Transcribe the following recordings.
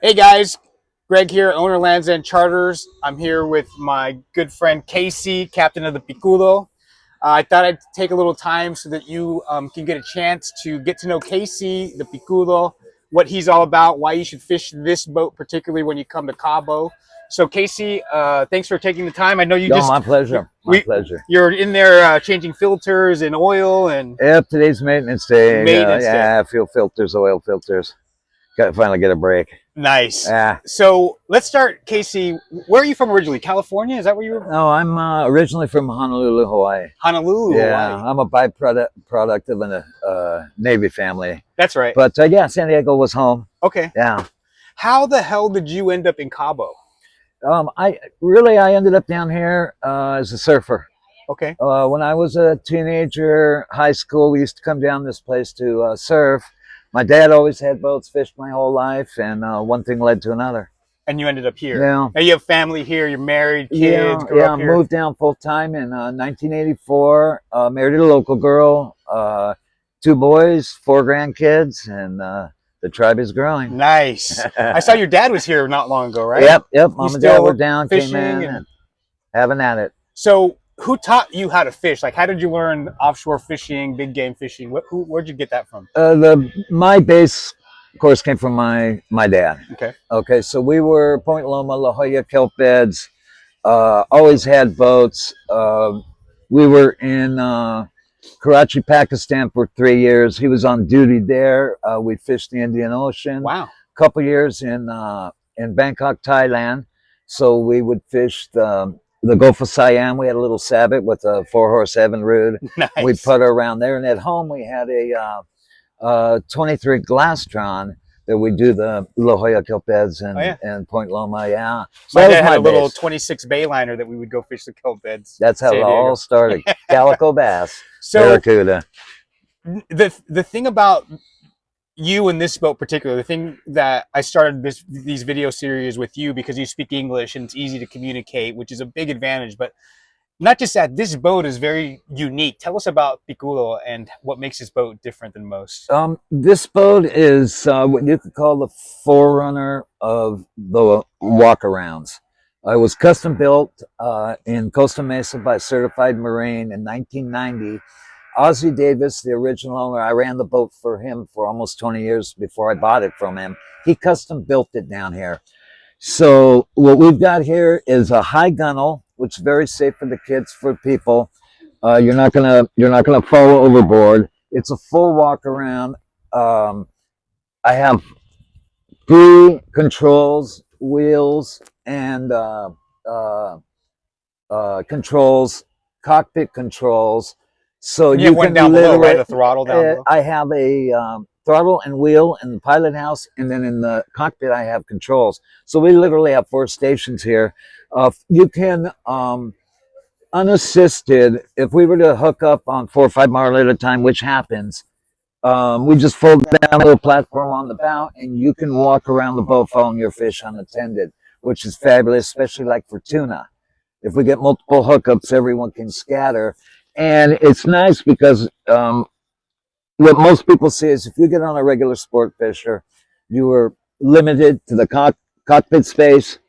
Hey guys, Greg here, owner Lands End Charters. I'm here with my good friend Casey, captain of the Picudo. I thought I'd take a little time so that you can get a chance to get to know Casey, the Picudo, what he's all about, why you should fish this boat, particularly when you come to Cabo. So Casey, thanks for taking the time. I know you No, just my pleasure. My pleasure. you're in there changing filters and oil and Yep, today's maintenance day. maintenance day. Yeah, fuel filters, oil filters. Got to finally get a break. Nice. Yeah. So let's start, Casey. Where are you from originally? California? Is that where you were? No, I'm originally from Honolulu, Hawaii. Honolulu, Yeah, Hawaii. I'm a byproduct of a Navy family. That's right. But yeah, San Diego was home. Okay. Yeah. How the hell did you end up in Cabo? I ended up down here as a surfer. Okay. When I was a teenager, high school, we used to come down this place to surf. My dad always had boats, fished my whole life, and one thing led to another. And you ended up here. Yeah. Now you have family here. You're married, kids. Grew Yeah. up here. Moved down full time in 1984. Married a local girl. 2 boys, 4 grandkids, and the tribe is growing. Nice. I saw your dad was here not long ago, right? Yep. Mom and dad were down, came in, and having at it. So, who taught you how to fish? Like, how did you learn offshore fishing, big game fishing? Where'd you get that from? My base course came from my dad. Okay. Okay, so we were Point Loma, La Jolla kelp beds. Always had boats. We were in Karachi, Pakistan for 3 years. He was on duty there. We fished the Indian Ocean. Wow. A couple years in Bangkok, Thailand. So we would fish the Gulf of Siam. We had a little Sabot with a 4-horse Evinrude. Nice. We'd putter around there. And at home, we had a 23 Glastron that we do the La Jolla kelp beds and Point Loma. Yeah. So my that dad was had a little base. 26 bayliner that we would go fish the kelp beds. That's how it all started. Calico bass, barracuda. The thing about you and this boat particularly, the thing that I started these video series with you because you speak English and it's easy to communicate, which is a big advantage. But not just that, this boat is very unique. Tell us about Picudo and what makes this boat different than most. This boat is what you could call the forerunner of the walkarounds. It was custom built in Costa Mesa by Certified Marine in 1990. Ozzie Davis, the original owner, I ran the boat for him for almost 20 years before I bought it from him. He custom built it down here. So what we've got here is a high gunnel, which is very safe for the kids, for people. You're not gonna fall overboard. It's a full walk around. I have 3 controls, wheels, and controls, cockpit controls. So you have one down below, right? The throttle down below. I have a throttle and wheel in the pilot house, and then in the cockpit I have controls. So we literally have 4 stations here. You can unassisted, if we were to hook up on 4 or 5 miles at a time, which happens, we just fold down a little platform on the bow, and you can walk around the boat following your fish unattended, which is fabulous, especially like for tuna. If we get multiple hookups, everyone can scatter. And it's nice because what most people see is if you get on a regular sport fisher, you are limited to the cockpit space,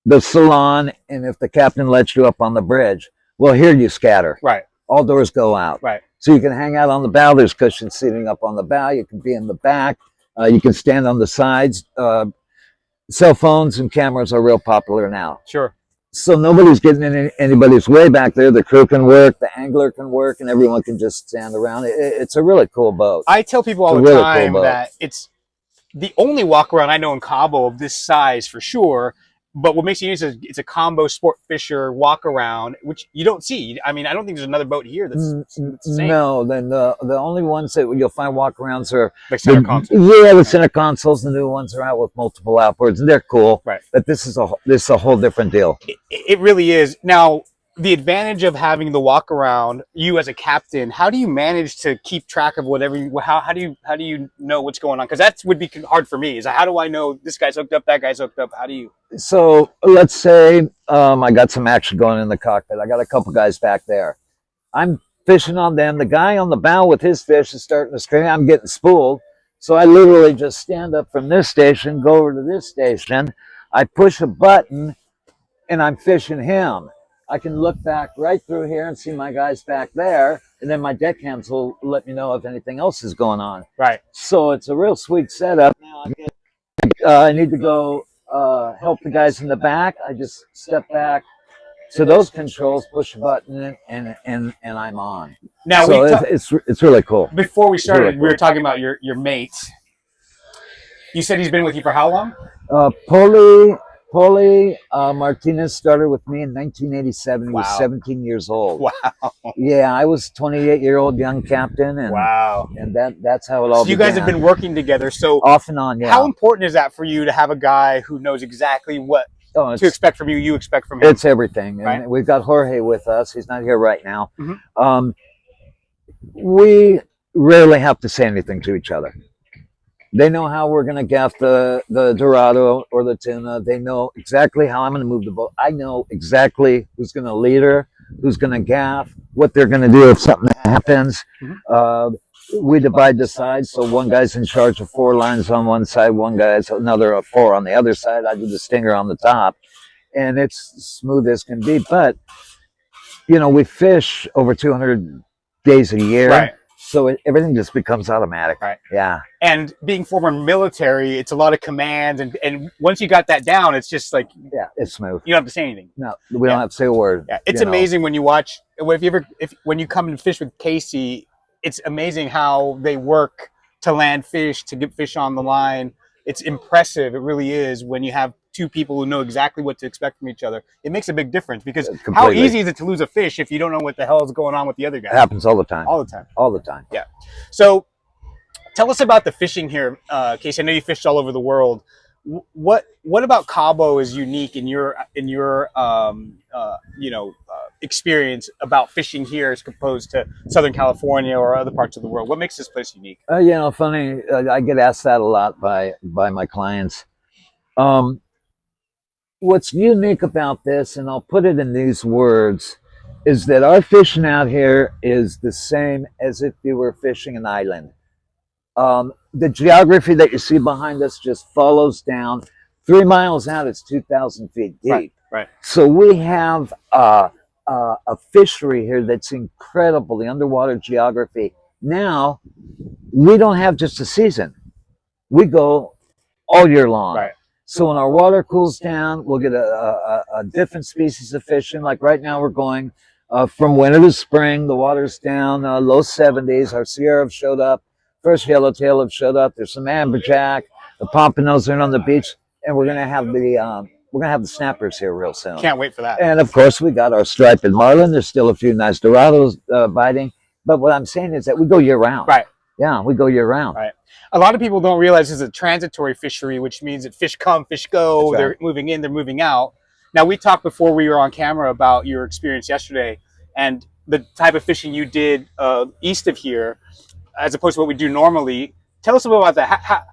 the salon, and if the captain lets you up on the bridge. Well, here you scatter. Right. All doors go out. Right. So you can hang out on the bow. There's cushions seating up on the bow. You can be in the back. You can stand on the sides. Cell phones and cameras are real popular now. Sure. So nobody's getting in anybody's way back there. The crew can work, the angler can work, and everyone can just stand around. It's a really cool boat. I tell people all the time that it's the only walk around I know in Cabo of this size for sure. But what makes it unique is it's a combo sport fisher walk around, which you don't see. I mean, I don't think there's another boat here that's the same. No, then the only ones that you'll find walk arounds are like center consoles. Yeah, the center consoles. The new ones are out with multiple outboards, and they're cool. Right. But this is a whole different deal. It really is. Now, the advantage of having the walk around, you as a captain, how do you manage to keep track of whatever how do you know what's going on? Because that would be hard for me. Is how do I know this guy's hooked up, that guy's hooked up? How do you? So let's say I got some action going in the cockpit. I got a couple guys back there. I'm fishing on them. The guy on the bow with his fish is starting to scream. I'm getting spooled. So I literally just stand up from this station, go over to this station. I push a button and I'm fishing him. I can look back right through here and see my guys back there, and then my deckhands will let me know if anything else is going on. Right. So it's a real sweet setup. Now I need to go help the guys in the back. I just step back to those controls, push a button, and I'm on. Now so it's really cool. Before we started, really cool. We were talking about your mate. You said he's been with you for how long? Poli Martinez started with me in 1987. He was 17 years old. Wow. Yeah, I was 28-year-old young captain, and and that's how it all. So you guys have been working together, so off and on. Yeah. How important is that for you to have a guy who knows exactly what to expect from you? You expect from him. It's everything, right? And we've got Jorge with us. He's not here right now. Mm-hmm. We rarely have to say anything to each other. They know how we're going to gaff the Dorado or the tuna. They know exactly how I'm going to move the boat. I know exactly who's going to lead her, who's going to gaff, what they're going to do if something happens. Mm-hmm. We divide the sides, so one guy's in charge of 4 lines on one side, one guy's another 4 on the other side. I do the stinger on the top, and it's smooth as can be. But, you know, we fish over 200 days a year. Right. So everything just becomes automatic. Right. Yeah. And being former military, it's a lot of commands. And once you got that down, it's just like... Yeah, it's smooth. You don't have to say anything. No, we don't have to say a word. Yeah. It's amazing when you watch... When you come and fish with Casey, it's amazing how they work to land fish, to get fish on the line. It's impressive. It really is when you have 2 people who know exactly what to expect from each other. It makes a big difference because how easy is it to lose a fish if you don't know what the hell is going on with the other guy? It happens all the time. All the time. All the time. Yeah. So tell us about the fishing here, Casey. I know you fished all over the world. What about Cabo is unique in your experience about fishing here as opposed to Southern California or other parts of the world? What makes this place unique? Funny. I get asked that a lot by my clients. What's unique about this, and I'll put it in these words, is that our fishing out here is the same as if you were fishing an island. The geography that you see behind us just follows down. 3 miles out, it's 2,000 feet deep. Right. So we have a fishery here that's incredible, the underwater geography. Now, we don't have just a season. We go all year long. Right. So when our water cools down, we'll get a different species of fish in. Like right now, we're going from winter to spring. The water's down, low 70s. Our Sierra have showed up. First yellowtail have showed up. There's some amberjack. The pompanos are on the beach, and we're gonna have the snappers here real soon. Can't wait for that. And of course, we got our striped marlin. There's still a few nice Dorados biting. But what I'm saying is that we go year round. Right. Yeah, we go year round. Right. A lot of people don't realize it's a transitory fishery, which means that fish come, fish go. Right. They're moving in, they're moving out. Now, we talked before we were on camera about your experience yesterday and the type of fishing you did east of here, as opposed to what we do normally. Tell us about that.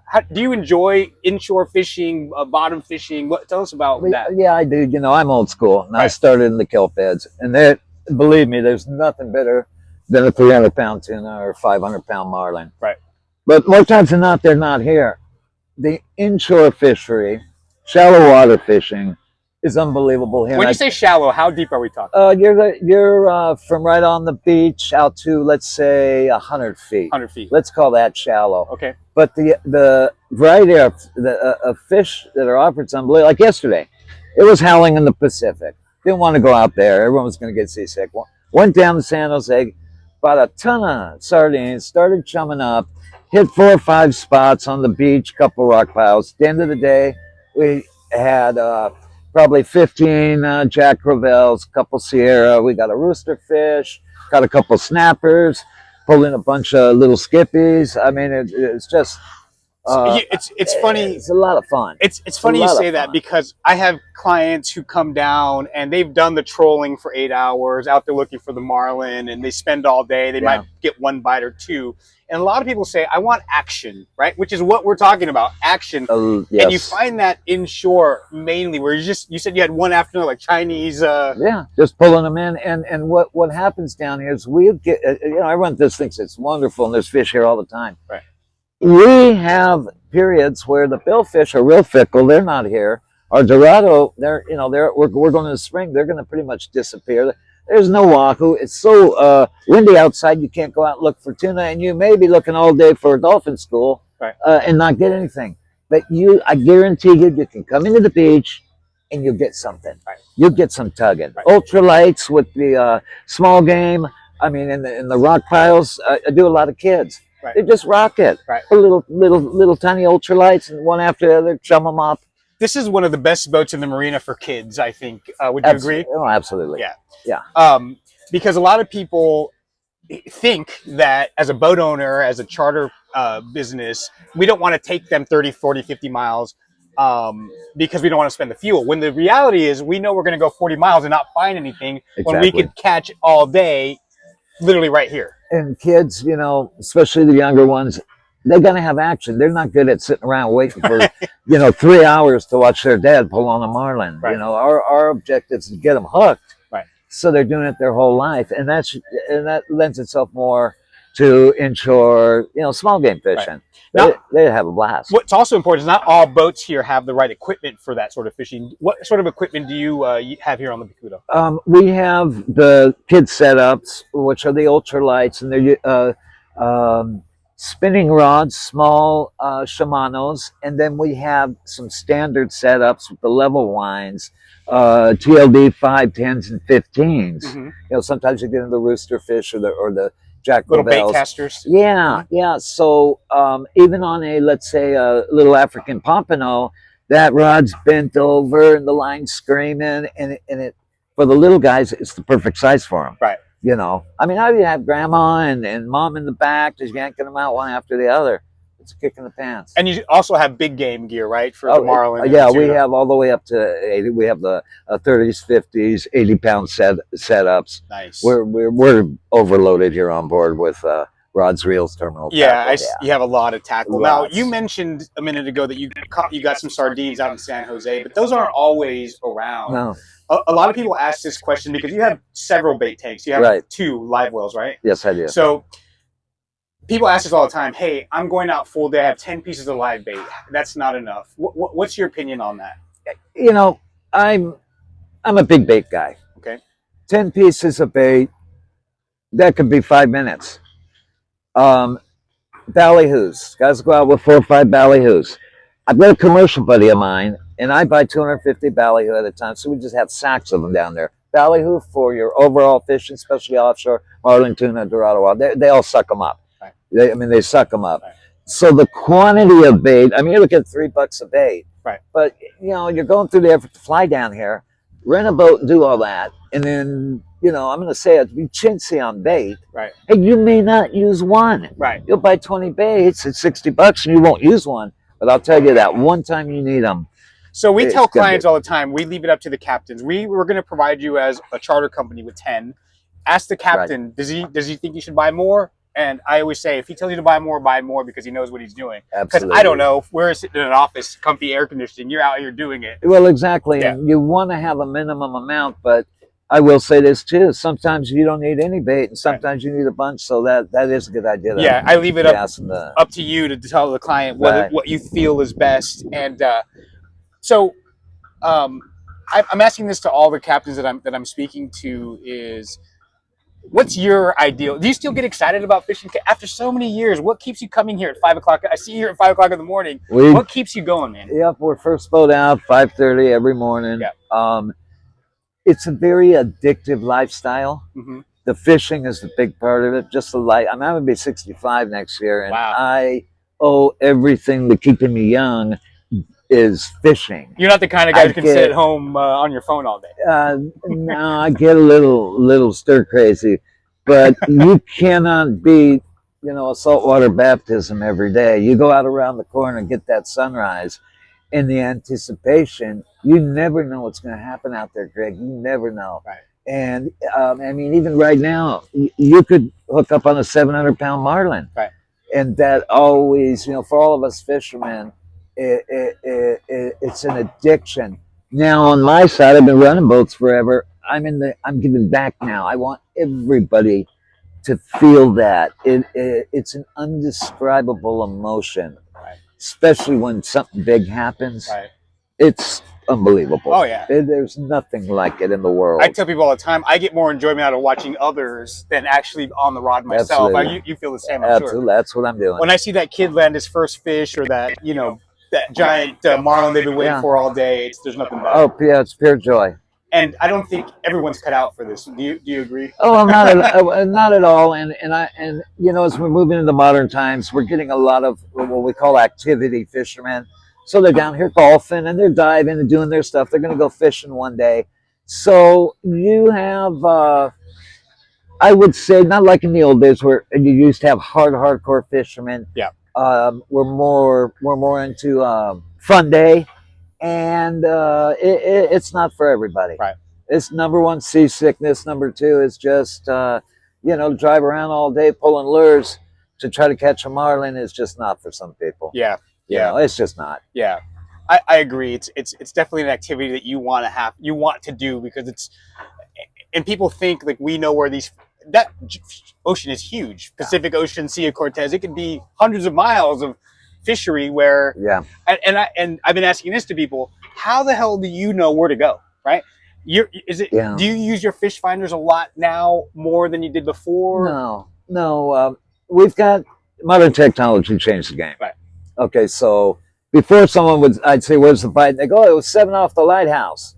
How do you enjoy inshore fishing, bottom fishing? Tell us about that. Yeah, I do. You know, I'm old school, and I started in the kelp beds. And believe me, there's nothing better than a 300-pound tuna or 500-pound marlin. Right. But more times than not, they're not here. The inshore fishery, shallow water fishing, is unbelievable here. When you say shallow, how deep are we talking? You're from right on the beach out to, let's say, 100 feet. 100 feet. Let's call that shallow. Okay. But the variety of fish that are offered is unbelievable. Like yesterday, it was howling in the Pacific. Didn't want to go out there. Everyone was going to get seasick. Went down to San Jose, bought a ton of sardines, started chumming up, hit 4 or 5 spots on the beach, couple rock piles. At the end of the day, we had probably 15 Jack Crevalles, a couple Sierra. We got a rooster fish, got a couple snappers, pulled in a bunch of little skippies. I mean, it's just... it's funny. It's a lot of fun. It's funny you say that because I have clients who come down and they've done the trolling for 8 hours out there looking for the marlin, and they spend all day. They might get 1 bite or 2. And a lot of people say, I want action, right? Which is what we're talking about, action. Yes. And you find that inshore mainly, where you said you had one afternoon, like Chinese. Yeah, just pulling them in. And what happens down here is we get, everyone just thinks it's wonderful and there's fish here all the time. Right. We have periods where the billfish are real fickle. They're not here. Our Dorado, we're going to the spring. They're going to pretty much disappear. There's no wahoo. It's so windy outside. You can't go out and look for tuna, and you may be looking all day for a dolphin school Right. And not get anything. But I guarantee you can come into the beach and you'll get something. Right. You'll get some tugging. Right. Ultralights with the small game. I mean, in the rock piles, I do a lot of kids. Right. They just rock it. Right. Little tiny ultralights, and one after the other, chum them up. This is one of the best boats in the marina for kids, I think. Would you agree? Oh, absolutely. Yeah. Yeah. Because a lot of people think that as a boat owner, as a charter business, we don't want to take them 30, 40, 50 miles because we don't want to spend the fuel. When the reality is we know we're going to go 40 miles and not find anything when we could catch all day literally right here. And kids, especially the younger ones, they're going to have action. They're not good at sitting around waiting for, 3 hours to watch their dad pull on a marlin. Right. Our objective is to get them hooked. Right. So they're doing it their whole life. And that lends itself more to inshore, small game fishing. Right. Now, they have a blast. What's also important is not all boats here have the right equipment for that sort of fishing. What sort of equipment do you have here on the Picudo? We have the kid setups, which are the ultralights, and they're spinning rods, small Shimano's, and then we have some standard setups with the level winds, TLD 5, 10s, and 15s. Mm-hmm. Sometimes you get into the rooster fish or the Jack little bait casters. Yeah, yeah. So even on let's say a little African pompano, that rod's bent over and the line's screaming, and it for the little guys, it's the perfect size for them. Right. I mean, how do you have grandma and mom in the back just yanking them out one after the other? It's a kick in the pants. And you also have big game gear, right, for the marlin? Yeah, we have all the way up to 80. We have the 30s, 50s, 80-pound setups. Nice. We're overloaded here on board with rods, reels, terminal. Yeah, you have a lot of tackle. Lots. Now, you mentioned a minute ago that you got some sardines out in San Jose, but those aren't always around. No. A lot of people ask this question because you have several bait tanks. You have 2 live wells, right? Yes, I do. So people ask us all the time, hey, I'm going out full day. I have 10 pieces of live bait. That's not enough. What's your opinion on that? I'm a big bait guy. Okay. 10 pieces of bait, that could be 5 minutes. Ballyhoos. Guys go out with 4 or 5 ballyhoos. I've got a commercial buddy of mine, and I buy 250 ballyhoo at a time, so we just have sacks of them down there. Ballyhoo for your overall fishing, especially offshore, marlin, tuna, dorado, they all suck them up. Right. They suck them up. Right. So the quantity of bait, I mean, you look at $3 a bait. Right. But, you're going through the effort to fly down here, rent a boat and do all that, and then, I'm going to say it, be chintzy on bait. Right. And you may not use one. Right. You'll buy 20 baits at $60 and you won't use one. But I'll tell you that one time you need them. So we tell clients all the time, we leave it up to the captains. We're going to provide you as a charter company with 10. Ask the captain, does he think you should buy more? And I always say, if he tells you to buy more because he knows what he's doing. Because I don't know, if we're sitting in an office, comfy air conditioning, you're out here doing it. Well, exactly. Yeah. And you want to have a minimum amount, but I will say this too. Sometimes you don't need any bait, and sometimes you need a bunch. So that is a good idea. Yeah, I leave it up to you to tell the client what you feel is best. And so I'm asking this to all the captains that I'm speaking to is, what's your ideal? Do you still get excited about fishing after so many years? What keeps you coming here at 5 o'clock? I see you here at 5 o'clock in the morning. What keeps you going, man? Yep, we're first boat out 5:30 every morning. Yep. It's a very addictive lifestyle. Mm-hmm. The fishing is the big part of it. Just the light. I'm going to be 65 next year, and wow. I owe everything to keeping me young is fishing. You're not the kind of guy who can sit at home on your phone all day. No, I get a little stir crazy, but you cannot beat a saltwater baptism every day. You go out around the corner and get that sunrise. In the anticipation, you never know what's going to happen out there, Greg. You never know. Right. And I mean, even right now, you could hook up on a 700-pound marlin. Right. And that always, for all of us fishermen, it's an addiction. Now, on my side, I've been running boats forever. I'm giving back now. I want everybody to feel that. It's an undescribable emotion, Right. especially when something big happens. Right. It's unbelievable. Oh yeah. There's nothing like it in the world. I tell people all the time, I get more enjoyment out of watching others than actually on the rod myself. You feel the same, I'm Absolutely. sure. That's what I'm doing. When I see that kid land his first fish, or that, you know, that giant marlin they've been waiting for all day, there's nothing better. Oh yeah, it's pure joy. And I don't think everyone's cut out for this. Do you agree? Oh, not at all. And you know, as we're moving into modern times, we're getting a lot of what we call activity fishermen. So they're down here golfing and they're diving and doing their stuff. They're going to go fishing one day. So you have, I would say, not like in the old days where you used to have hardcore fishermen. Yeah. We're more into fun day, and it's not for everybody. Right. It's number one, seasickness. Number two is just drive around all day pulling lures to try to catch a marlin is just not for some people. Yeah. Yeah, it's just not. Yeah, I agree. It's definitely an activity that you want to do, because it's, and people think like we know where that ocean is huge. Pacific Ocean, Sea of Cortez. It could be hundreds of miles of fishery where. Yeah. And I've been asking this to people. How the hell do you know where to go? Right. Do you use your fish finders a lot now, more than you did before? No. We've got modern technology changed the game. Right. Okay, so before I'd say, where's the bite? And they go, oh, it was 7 off the lighthouse.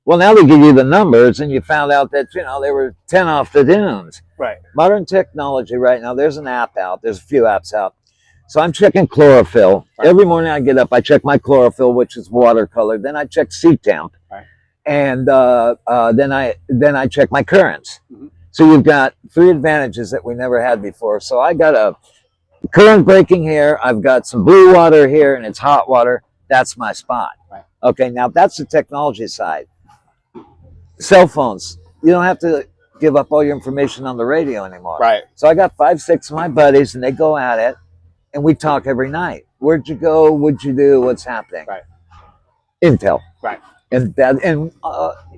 Well, now they give you the numbers, and you found out that, they were 10 off the dunes. Right. Modern technology right now, there's an app out. There's a few apps out. So I'm checking chlorophyll. Right. Every morning I get up, I check my chlorophyll, which is watercolor. Then I check sea temp. Right. And then I check my currents. Mm-hmm. So you've got 3 advantages that we never had before. So I got a current breaking here. I've got some blue water here, and it's hot water. That's my spot. Right. Okay, now that's the technology side. Cell phones. You don't have to give up all your information on the radio anymore. Right. So I got 5, 6 of my buddies, and they go at it, and we talk every night. Where'd you go? What'd you do? What's happening? Right. Intel. Right. And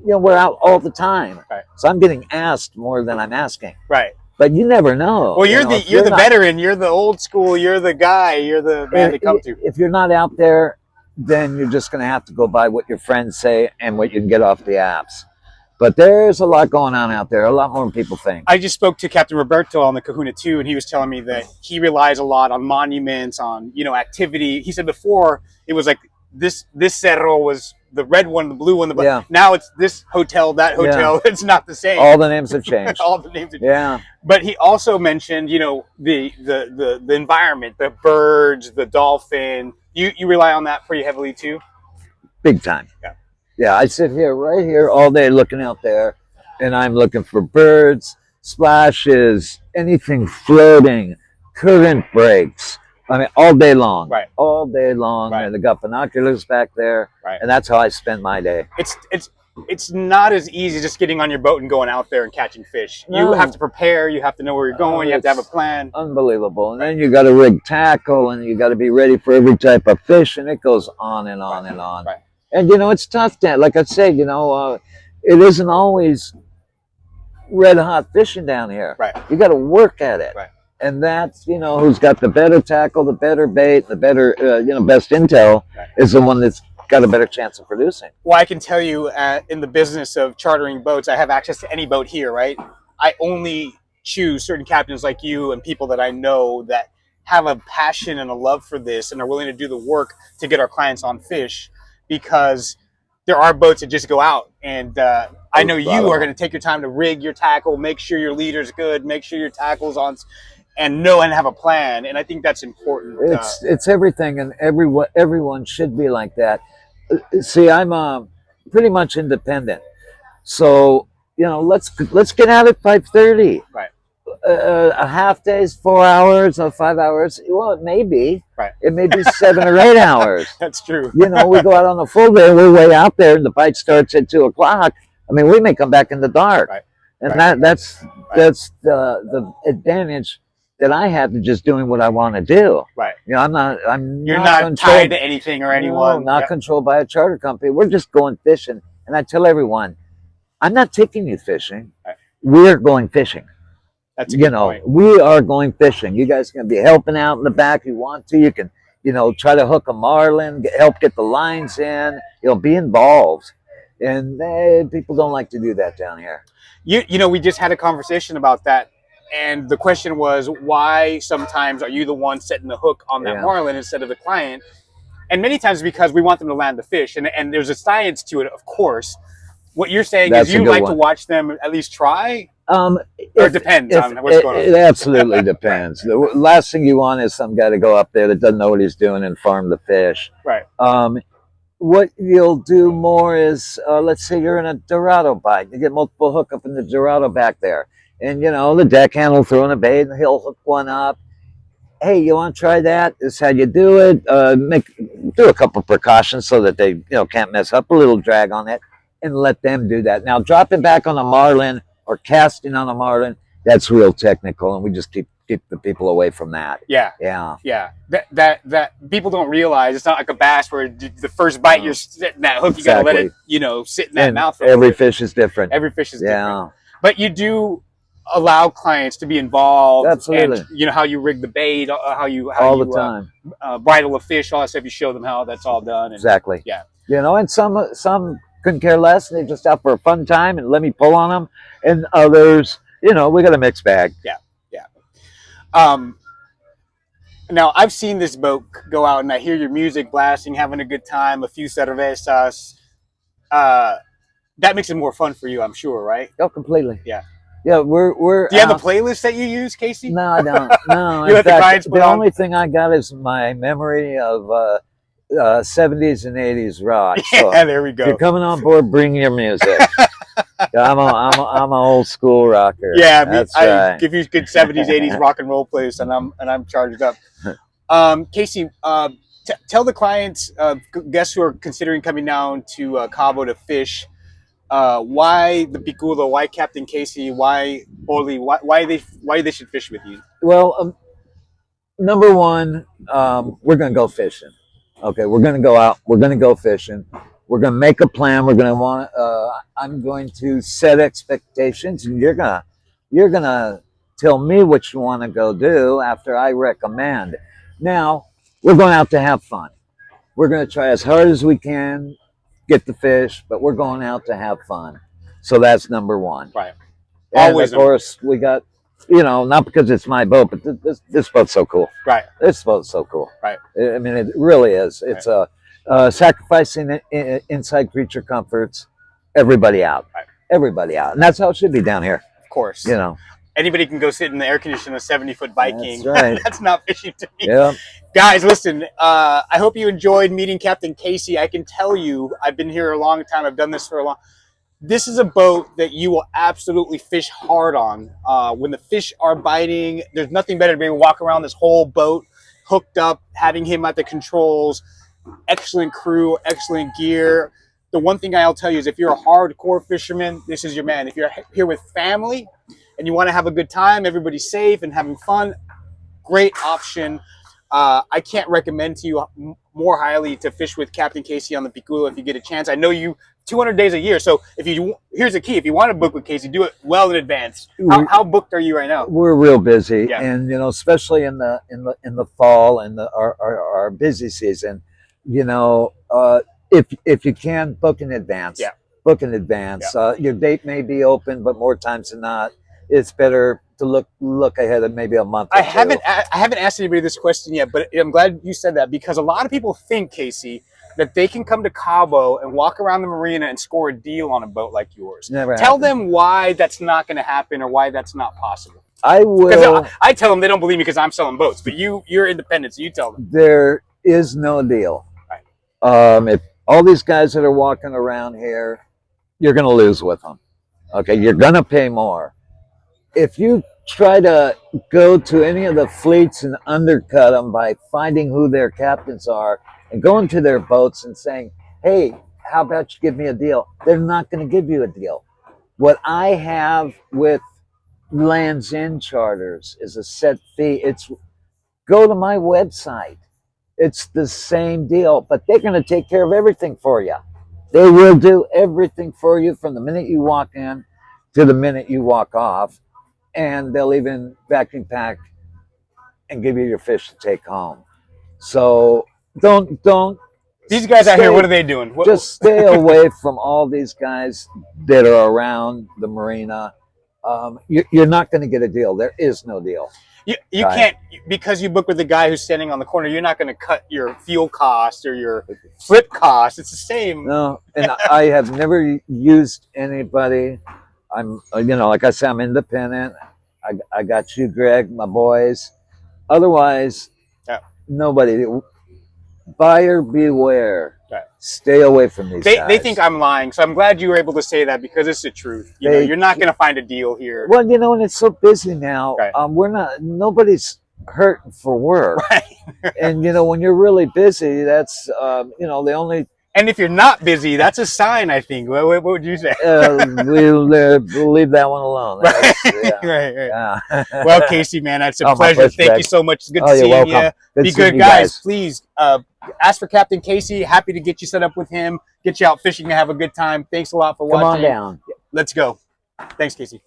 we're out all the time. Right. So I'm getting asked more than I'm asking. Right. But you never know. Well, you're the veteran. You're the old school. You're the guy. You're the man to come to. If you're not out there, then you're just going to have to go by what your friends say and what you can get off the apps. But there's a lot going on out there, a lot more than people think. I just spoke to Captain Roberto on the Kahuna too, and he was telling me that he relies a lot on monuments, on activity. He said before it was like this cerro was the red one, the blue one, now it's this hotel, that hotel. Yeah. It's not the same. All the names have changed. All the names have changed. Yeah. But he also mentioned, the environment, the birds, the dolphin. You rely on that pretty heavily too? Big time. Yeah. Yeah, I sit right here all day looking out there, and I'm looking for birds, splashes, anything floating, current breaks. I mean, all day long. Right. All day long. Right. And I got binoculars back there. Right. And that's how I spend my day. It's not as easy just getting on your boat and going out there and catching fish. No. You have to prepare. You have to know where you're going. You have to have a plan. Unbelievable. And then you got to rig tackle, and you got to be ready for every type of fish, and it goes on and on and on. Right. And, it's tough, Dan. Like I said, it isn't always red hot fishing down here. Right. You got to work at it. Right. And that's, who's got the better tackle, the better bait, the better, best intel is the one that's got a better chance of producing. Well, I can tell you in the business of chartering boats, I have access to any boat here, right? I only choose certain captains like you and people that I know that have a passion and a love for this and are willing to do the work to get our clients on fish, because there are boats that just go out. And I know you are going to take your time to rig your tackle, make sure your leader's good, make sure your tackle's on, and know and have a plan. And I think that's important. It's everything, and everyone should be like that. See, I'm pretty much independent, so let's get out at 5:30. Right. A half day's 4 hours or 5 hours. Well, it may be. Right. It may be 7 or 8 hours. That's true. We go out on a full day. We're way out there, and the bite starts at 2 o'clock. I mean, we may come back in the dark, right. And right. that's the advantage that I have to just doing what I want to do. Right. You're not tied to anything or anyone. No, not controlled by a charter company. We're just going fishing. And I tell everyone, I'm not taking you fishing. Right. We're going fishing. That's a good point. We are going fishing. You guys can be helping out in the back if you want to. You can, try to hook a marlin, help get the lines in. Be involved. And people don't like to do that down here. We just had a conversation about that, and the question was, why sometimes are you the one setting the hook on that marlin instead of the client? And many times because we want them to land the fish, and there's a science to it, of course. What you're saying is you like to watch them at least try? Or it depends on what's going on. It absolutely depends. The last thing you want is some guy to go up there that doesn't know what he's doing and farm the fish. Right. What you'll do more is, let's say you're in a Dorado bite. You get multiple hookup in the Dorado back there. And, the deckhand will throw in a bait and he'll hook one up. Hey, you want to try that? This is how you do it. Do a couple precautions so that they can't mess up. A little drag on it and let them do that. Now, dropping back on a marlin or casting on a marlin, that's real technical, and we just keep the people away from that. Yeah. That people don't realize it's not like a bass where the first bite you're sitting that hook, you gotta let it sit in that mouth. Every fish is different. Every fish is different. But you do allow clients to be involved. Absolutely. And how you rig the bait, how you the time bridle a fish, all that stuff. You show them how that's all done. And, exactly. Yeah. And some couldn't care less. They're just out for a fun time and let me pull on them. And others, we got a mixed bag. Yeah. Now I've seen this boat go out, and I hear your music blasting, having a good time, a few cervezas. That makes it more fun for you, I'm sure, right? Oh, completely. Yeah. Yeah, we're. Do you have a playlist that you use, Casey? No, I don't. No, You let the clients put the on? only thing I got is my memory of 70s and 80s rock. So Yeah, there we go. if you're coming on board, bring your music. I'm an old school rocker. Yeah, that's I right. give you good 70s, 80s rock and roll plays, and I'm charged up. Casey, tell the clients, guests who are considering coming down to Cabo to fish, why the Picudo, why Captain Casey, why Oli, why they should fish with you. Well, number one, we're gonna go fishing. Okay, we're gonna go out. We're gonna go fishing. We're gonna make a plan. We're gonna want. I'm going to set expectations, and you're gonna tell me what you want to go do after I recommend. Now, we're going out to have fun. We're gonna try as hard as we can, get the fish, but we're going out to have fun. So that's number one. Right. And always, of course, we got. Not because it's my boat, but this boat's so cool. Right. This boat's so cool. Right. I mean, it really is. It's sacrificing inside creature comforts, everybody out. Right. Everybody out. And that's how it should be down here. Of course. Anybody can go sit in the air conditioner 70-foot Viking. That's right. That's not fishing to me. Yeah. Guys, listen, I hope you enjoyed meeting Captain Casey. I can tell you, I've been here a long time. I've done this for a long. This is a boat that you will absolutely fish hard on. When the fish are biting, there's nothing better to be able to walk around this whole boat hooked up, having him at the controls. Excellent crew, excellent gear. The one thing I'll tell you is if you're a hardcore fisherman, this is your man. If you're here with family and you want to have a good time, everybody's safe and having fun, great option. I can't recommend to you more highly to fish with Captain Casey on the Picudo if you get a chance. I know you 200 days a year. So here's the key: if you want to book with Casey, do it well in advance. How booked are you right now? We're real busy, and especially in the fall and our busy season. If you can book in advance, book in advance. Your date may be open, but more times than not, it's better to look ahead of maybe a month. I haven't asked anybody this question yet, but I'm glad you said that because a lot of people think, Casey, that they can come to Cabo and walk around the marina and score a deal on a boat like yours. Tell them why that's not going to happen or why that's not possible. I will. I tell them they don't believe me because I'm selling boats, but you're independent, so you tell them. There is no deal. Right. If all these guys that are walking around here, you're going to lose with them. Okay, you're going to pay more. If you try to go to any of the fleets and undercut them by finding who their captains are and going to their boats and saying, hey, how about you give me a deal? They're not going to give you a deal. What I have with Lands End Charters is a set fee. It's go to my website. It's the same deal, but they're going to take care of everything for you. They will do everything for you from the minute you walk in to the minute you walk off. and they'll even vacuum pack and give you your fish to take home. So don't These guys out here, what are they doing? just stay away from all these guys that are around the marina. You're not going to get a deal. There is no deal. You can't, because you book with the guy who's standing on the corner, you're not going to cut your fuel cost or your flip cost. It's the same. No, and I have never used anybody. I'm, like I said, I'm independent. I got you, Greg, my boys. Otherwise, Yeah. nobody. Buyer beware. Right. Stay away from these guys. They think I'm lying, so I'm glad you were able to say that because it's the truth. You're not going to find a deal here. Well, and it's so busy now. Right. Nobody's hurting for work. Right. And when you're really busy, that's the only. And if you're not busy, that's a sign, I think. What would you say? We'll leave that one alone. Right. Yeah. Right. Yeah. Well, Casey, man, it's a pleasure. Thank you so much. It's good seeing you. Be good, guys. Please ask for Captain Casey. Happy to get you set up with him, get you out fishing and have a good time. Thanks a lot for watching. Come on down. Let's go. Thanks, Casey.